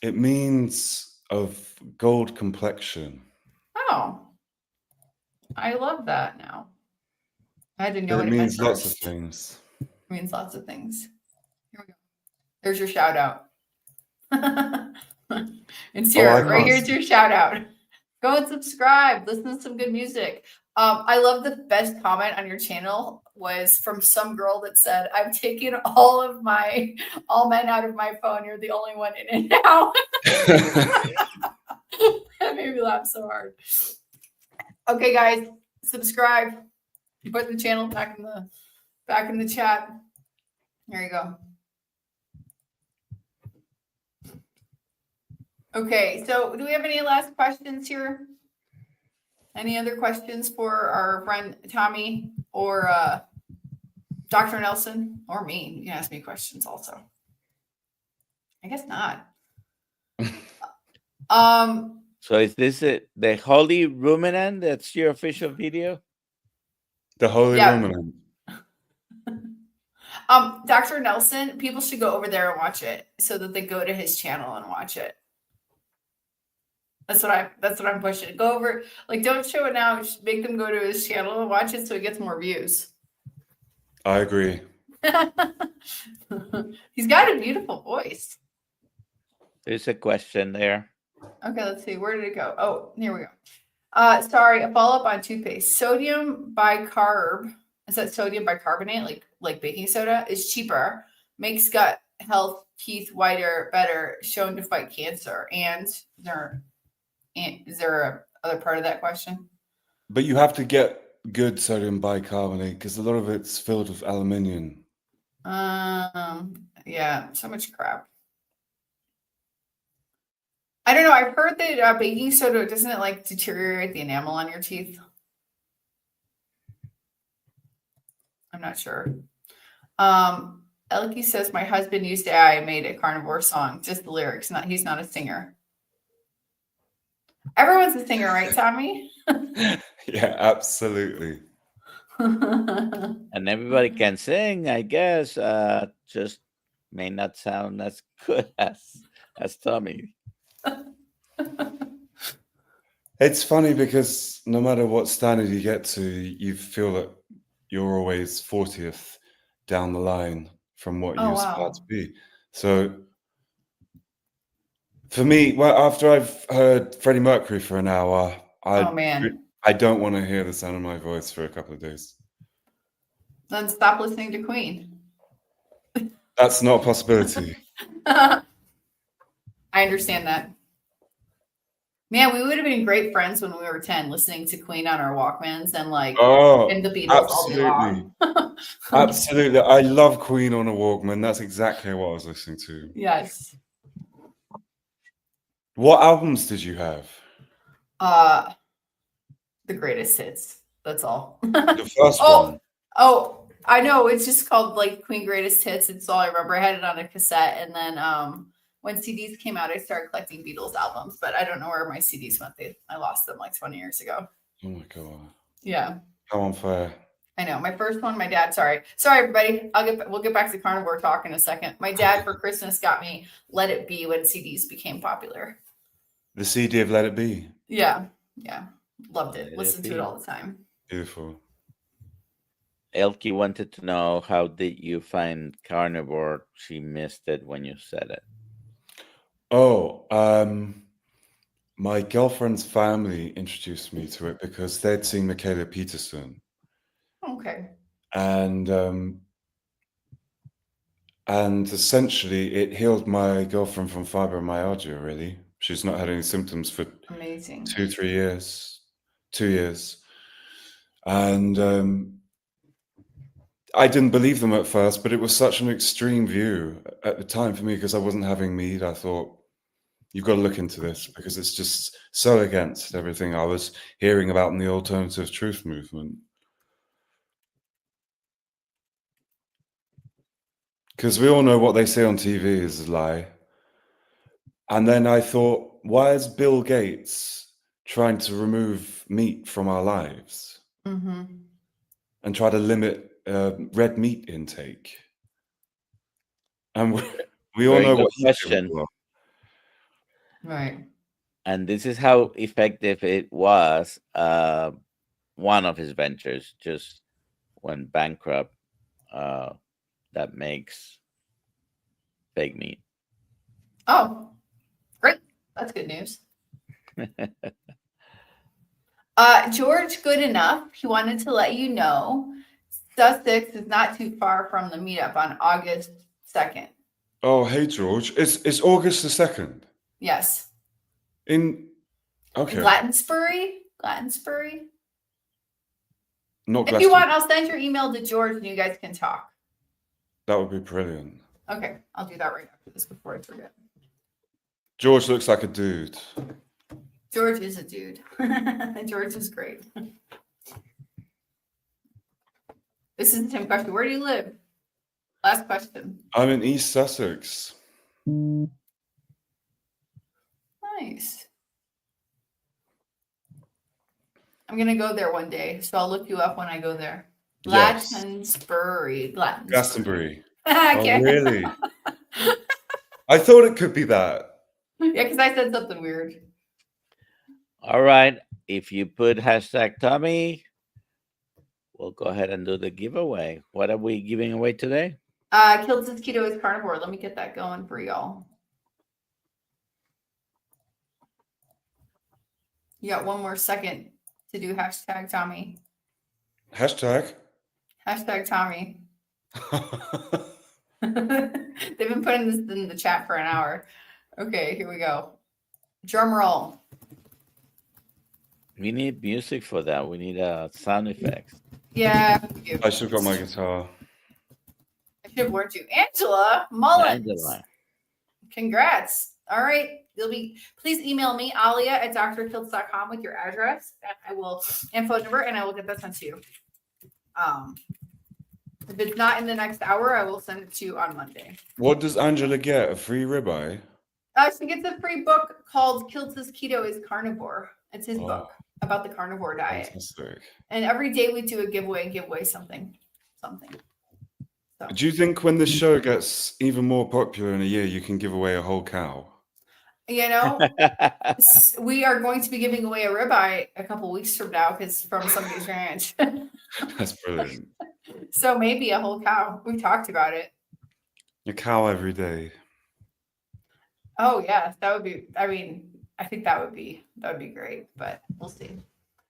S4: It means of gold complexion.
S1: Oh, I love that now. I didn't know
S4: But
S1: what
S4: it
S1: it meant
S4: means lots of
S1: first.
S4: things.
S1: It means lots of things. Here we go. There's your shout out. It's here. Right here's your shout out. Go and subscribe. Listen to some good music. I love the best comment on your channel was from some girl that said, I've taken all men out of my phone. You're the only one in it now. That made me laugh so hard. Okay, guys, subscribe. Put the channel back in the chat. There you go. Okay, so do we have any last questions here? Any other questions for our friend Tommy or Dr. Nelson or me? You can ask me questions also. I guess not.
S2: So is this the Holy Ruminant? That's your official video?
S4: The Holy Ruminant.
S1: Dr. Nelson, people should go over there and watch it so that they go to his channel and watch it. That's what I'm pushing. Go over, like, don't show it now. Make them go to his channel and watch it so he gets more views.
S4: I agree.
S1: He's got a beautiful voice.
S2: There's a question there.
S1: Okay, let's see. Where did it go? Oh, here we go. Sorry, a follow-up on toothpaste. Sodium bicarb, is that sodium bicarbonate, like baking soda, is cheaper, makes gut health, teeth whiter, better, shown to fight cancer. And is there a other part of that question?
S4: But you have to get good sodium bicarbonate because a lot of it's filled with aluminium.
S1: Yeah, so much crap. I don't know. I've heard that baking soda, doesn't it like deteriorate the enamel on your teeth? I'm not sure. Elkie says my husband used AI and made a carnivore song, just the lyrics. He's not a singer. Everyone's a singer, right, Tommy?
S4: Yeah, absolutely.
S2: And everybody can sing, I guess. Just may not sound as good as Tommy.
S4: It's funny because no matter what standard you get to, you feel that you're always 40th down the line from what you aspire to be. So for me, well, after I've heard Freddie Mercury for an hour, I don't want to hear the sound of my voice for a couple of days.
S1: Then stop listening to Queen.
S4: That's not a possibility.
S1: I understand that. Man, we would have been great friends when we were 10, listening to Queen on our Walkmans and and the Beatles all day long.
S4: Absolutely. I love Queen on a Walkman. That's exactly what I was listening to.
S1: Yes.
S4: What albums did you have?
S1: The greatest hits. That's all.
S4: The first one.
S1: Oh, I know. It's just called Queen Greatest Hits. It's all I remember. I had it on a cassette, and then when CDs came out, I started collecting Beatles albums, but I don't know where my CDs went. I lost them 20 years ago.
S4: Oh my god.
S1: Yeah.
S4: How unfair.
S1: I know. My first one, my dad. Sorry, everybody. We'll get back to carnivore talk in a second. My dad for Christmas got me "Let It Be" when CDs became popular.
S4: The CD of "Let It Be."
S1: Yeah, loved it.
S2: Let
S1: Listened
S2: It
S1: to
S2: Be.
S1: it all the time.
S4: Beautiful.
S2: Elkie wanted to know, how did you find carnivore? She missed it when you said it.
S4: Oh, my girlfriend's family introduced me to it because they'd seen Michaela Peterson.
S1: Okay.
S4: And essentially it healed my girlfriend from fibromyalgia, really. She's not had any symptoms for
S1: Amazing.
S4: 2 years. And I didn't believe them at first, but it was such an extreme view at the time for me because I wasn't having meat. I thought, you've got to look into this because it's just so against everything I was hearing about in the alternative truth movement. Because we all know what they say on TV is a lie. And then I thought, why is Bill Gates trying to remove meat from our lives and try to limit red meat intake? And we all
S2: Very
S4: know
S2: good
S4: what he's
S2: question.
S4: doing.
S1: Right.
S2: And this is how effective it was. One of his ventures just went bankrupt. That makes fake meat.
S1: Oh, great. That's good news. George Good Enough, he wanted to let you know Sussex is not too far from the meetup on August 2nd.
S4: Oh, hey, George. It's August the 2nd.
S1: Yes.
S4: Okay.
S1: In Glastonbury?
S4: Not
S1: If you want, I'll send your email to George and you guys can talk.
S4: That would be brilliant.
S1: Okay, I'll do that right after this before I forget.
S4: George looks like a dude.
S1: George is a dude. George is great. This is Tim question. Where do you live? Last question.
S4: I'm in East Sussex.
S1: Nice. I'm going to go there one day, so I'll look you up when I go there.
S4: Yes.
S1: Glastonbury.
S4: Glastonbury.
S1: Okay.
S4: Oh, really? I thought it could be that.
S1: Yeah, because I said something weird.
S2: All right. If you put hashtag Tommy, we'll go ahead and do the giveaway. What are we giving away today?
S1: Killed Since Keto is Carnivore. Let me get that going for y'all. You got one more second to do hashtag Tommy.
S4: Hashtag.
S1: Hashtag Tommy. They've been putting this in the chat for an hour. Okay, here we go. Drum roll.
S2: We need music for that. We need sound effects.
S1: Yeah.
S4: I should have got my guitar.
S1: I should have warned you. Angela Mullins.
S2: Angela.
S1: Congrats. All right. Please email me, alia@drkilts.com with your address and phone number, and I will get that sent to you. If it's not in the next hour, I will send it to you on Monday.
S4: What does Angela get? A free ribeye?
S1: She gets a free book called Kiltz's Keto is Carnivore. It's his
S4: Oh.
S1: book about the carnivore diet.
S4: Fantastic.
S1: And every day we do a giveaway and give away something. So.
S4: Do you think when this show gets even more popular in a year, you can give away a whole cow?
S1: You know, we are going to be giving away a ribeye a couple weeks from now because from somebody's ranch.
S4: That's brilliant.
S1: So maybe a whole cow. We talked about it.
S4: A cow every day.
S1: Oh yeah, that would be. I mean, I think that would be great, but we'll see.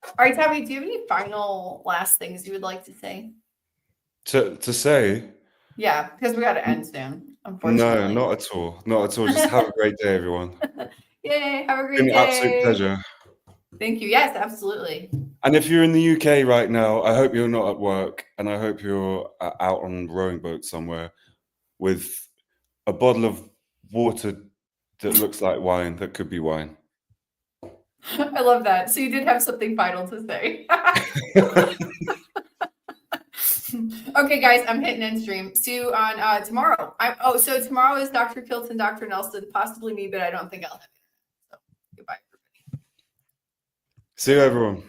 S1: All right, Tommy, do you have any final last things you would like to say?
S4: To say?
S1: Yeah, because we got to end soon.
S4: No,
S1: Unfortunately.
S4: not at all. Not at all. Just have a great day, everyone.
S1: Yay! Have a great
S4: Been
S1: day.
S4: an absolute pleasure.
S1: Thank you. Yes, absolutely.
S4: And if you're in the UK right now, I hope you're not at work, and I hope you're out on a rowing boat somewhere with a bottle of water that looks like wine, that could be wine.
S1: I love that. So you did have something final to say. Okay, guys, I'm hitting end stream. See you on tomorrow. So tomorrow is Dr. Kiltz and Dr. Nelson, possibly me, but I don't think I'll have it. So goodbye, everybody.
S4: See you, everyone.